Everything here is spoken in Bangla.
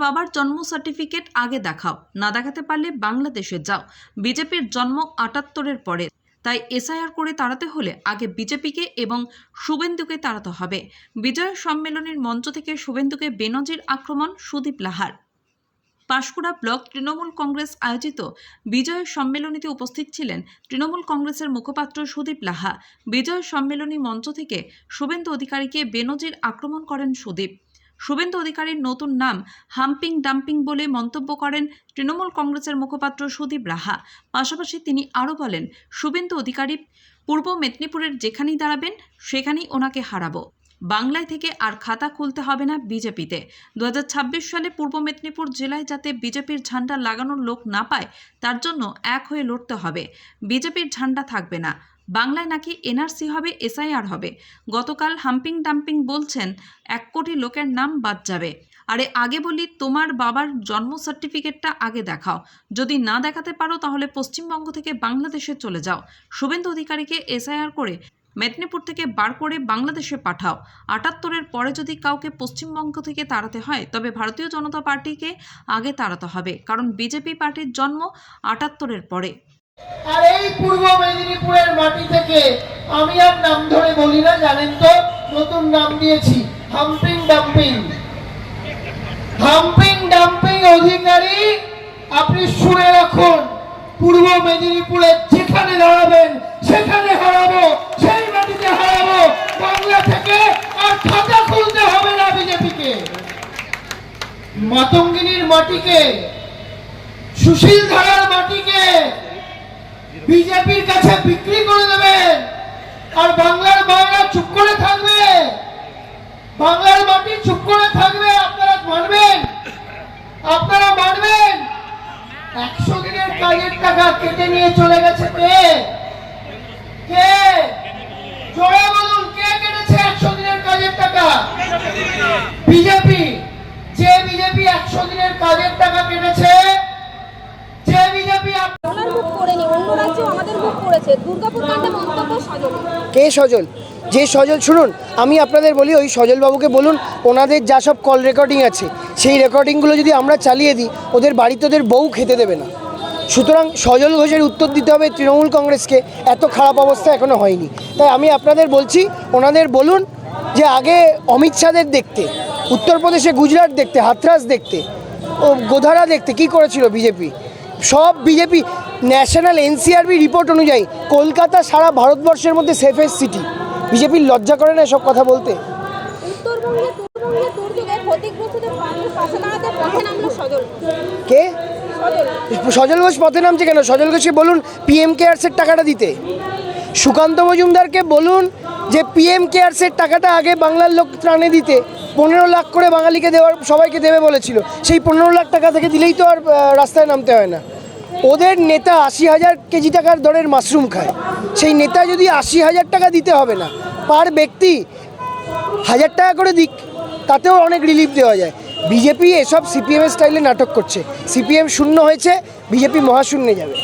বাবার জন্ম সার্টিফিকেট আগে দেখাও, না দেখাতে পারলে বাংলাদেশে যাও। বিজেপির জন্ম ৭৮-এর পরে, তাই এসআইআর করে তাড়াতে হলে আগে বিজেপিকে এবং শুভেন্দুকে তাড়াতে হবে। বিজয় সম্মেলনের মঞ্চ থেকে শুভেন্দুকে বেনজির আক্রমণ সুদীপ লাহার। পাঁশকুড়া ব্লক তৃণমূল কংগ্রেস আয়োজিত বিজয় সম্মেলনীতে উপস্থিত ছিলেন তৃণমূল কংগ্রেসের মুখপাত্র সুদীপ লাহা। বিজয় সম্মেলনী মঞ্চ থেকে শুভেন্দু অধিকারীকে বেনজির আক্রমণ করেন সুদীপ। শুভেন্দু অধিকারীর নতুন নাম হাম্পিং ডাম্পিং বলে মন্তব্য করেন তৃণমূল কংগ্রেসের মুখপাত্র সুদীপ লাহা। পাশাপাশি তিনি আরও বলেন, শুভেন্দু অধিকারী পূর্ব মেদিনীপুরের যেখানেই দাঁড়াবেন সেখানেই ওনাকে হারাবো। বাংলায় থেকে আর খাতা খুলতে হবে না বিজেপিতে। 2026 সালে পূর্ব মেদিনীপুর জেলায় যাতে বিজেপির ঝান্ডা লাগানোর লোক না পায়, তার জন্য এক হয়ে লড়তে হবে। বিজেপির ঝান্ডা থাকবে না। বাংলায় নাকি এনআরসি হবে, এসআইআর হবে। গতকাল হাম্পিং ডাম্পিং বলছেন 1 কোটি লোকের নাম বাদ যাবে। আরে আগে বলি, তোমার বাবার জন্ম সার্টিফিকেটটা আগে দেখাও। যদি না দেখাতে পারো তাহলে পশ্চিমবঙ্গ থেকে বাংলাদেশে চলে যাও। শুভেন্দু অধিকারীকে এসআইআর করে মেদিনীপুর থেকে বার করে বাংলাদেশে পাঠাও। ৭৮-এর পরে যদি কাউকে পশ্চিমবঙ্গ থেকে তাড়াতে হয় তবে ভারতীয় জনতা পার্টিকে আগে তাড়াতে হবে, কারণ বিজেপি পার্টির জন্ম ৭৮-এর পরে। আর এই পূর্ব মেদিনীপুরের মাটি থেকে আমি আর নাম ধরে বলি না, জানেন তো, নতুন নাম দিয়েছি হাম্পিং ডাম্পিং। হাম্পিং ডাম্পিং অধিকারী, আপনি শুনে রাখুন, পূর্ব মেদিনীপুরে যেখানে দাঁড়াবেন সেখানে হারাবো, সেই মাটিতে হারাবো। বাংলা থেকে আর খাতা খুলতে হবে না বিজেপিকে। মাতঙ্গিনীর মাটিকে, সুশীল ধারার মাটিকে বিজেপির কাছে বিক্রি করে দেবেন, আর বাংলার মায়েরা চুপ করে থাকবে, বাংলার মাটি চুপ করে থাকবে। আপনারা মানবেন? আপনারা মানবেন? 100 দিনের কাজের টাকা কেটে নিয়ে চলে গেছে কে? কে? জোরে বলুন, কে কেটেছে 100 দিনের কাজের টাকা? বিজেপি। যে বিজেপি 100 দিনের কাজের টাকা কেটেছে, যে বিজেপি ওনার মুখ করেনি, অন্য রাজ্যেও আমাদের মুখ করেছে। দুর্গাপুর কাণ্ডে মন্তব্য সজল। কে সজল? যে সজল, শুনুন আমি আপনাদের বলি, ওই সজলবাবুকে বলুন ওনাদের যা সব কল রেকর্ডিং আছে সেই রেকর্ডিংগুলো যদি আমরা চালিয়ে দিই, ওদের বাড়িতে ওদের বউ খেতে দেবে না। সুতরাং সজল ঘোষের উত্তর দিতে হবে তৃণমূল কংগ্রেসকে। এত খারাপ অবস্থা এখনও হয়নি। তাই আমি আপনাদের বলছি, ওনাদের বলুন যে আগে অমিত শাহদের দেখতে, উত্তরপ্রদেশে গুজরাট দেখতে, হাথরাস দেখতে, ও গোধারা দেখতে কি করেছিল বিজেপি। সব বিজেপি ন্যাশনাল এনসিআরবি রিপোর্ট অনুযায়ী কলকাতা সারা ভারতবর্ষের মধ্যে সেফেস্ট সিটি। বিজেপির লজ্জা করে না এসব কথা বলতে? কে? সজল ঘোষ পথে নামছে কেন? সজল ঘোষকে বলুন পিএম কেয়ারসের টাকাটা দিতে। সুকান্ত মজুমদারকে বলুন যে পিএম কেয়ারসের টাকাটা আগে বাংলার লোক ত্রাণে দিতে। 15 লাখ করে বাঙালিকে দেওয়ার, সবাইকে দেবে বলেছিল। সেই 15 লাখ টাকা থেকে দিলেই তো আর রাস্তায় নামতে হয় না। ওদের নেতা 80,000 কেজি টাকার দরের মাশরুম খায়। সেই নেতা যদি 80,000 টাকা দিতে হবে না, পার ব্যক্তি 1000 টাকা করে দিক, তাতেও অনেক রিলিফ দেওয়া যায়। বিজেপি এসব সিপিএমের স্টাইলে নাটক করছে। সিপিএম শূন্য হয়েছে, বিজেপি মহাশূন্যে যাবে।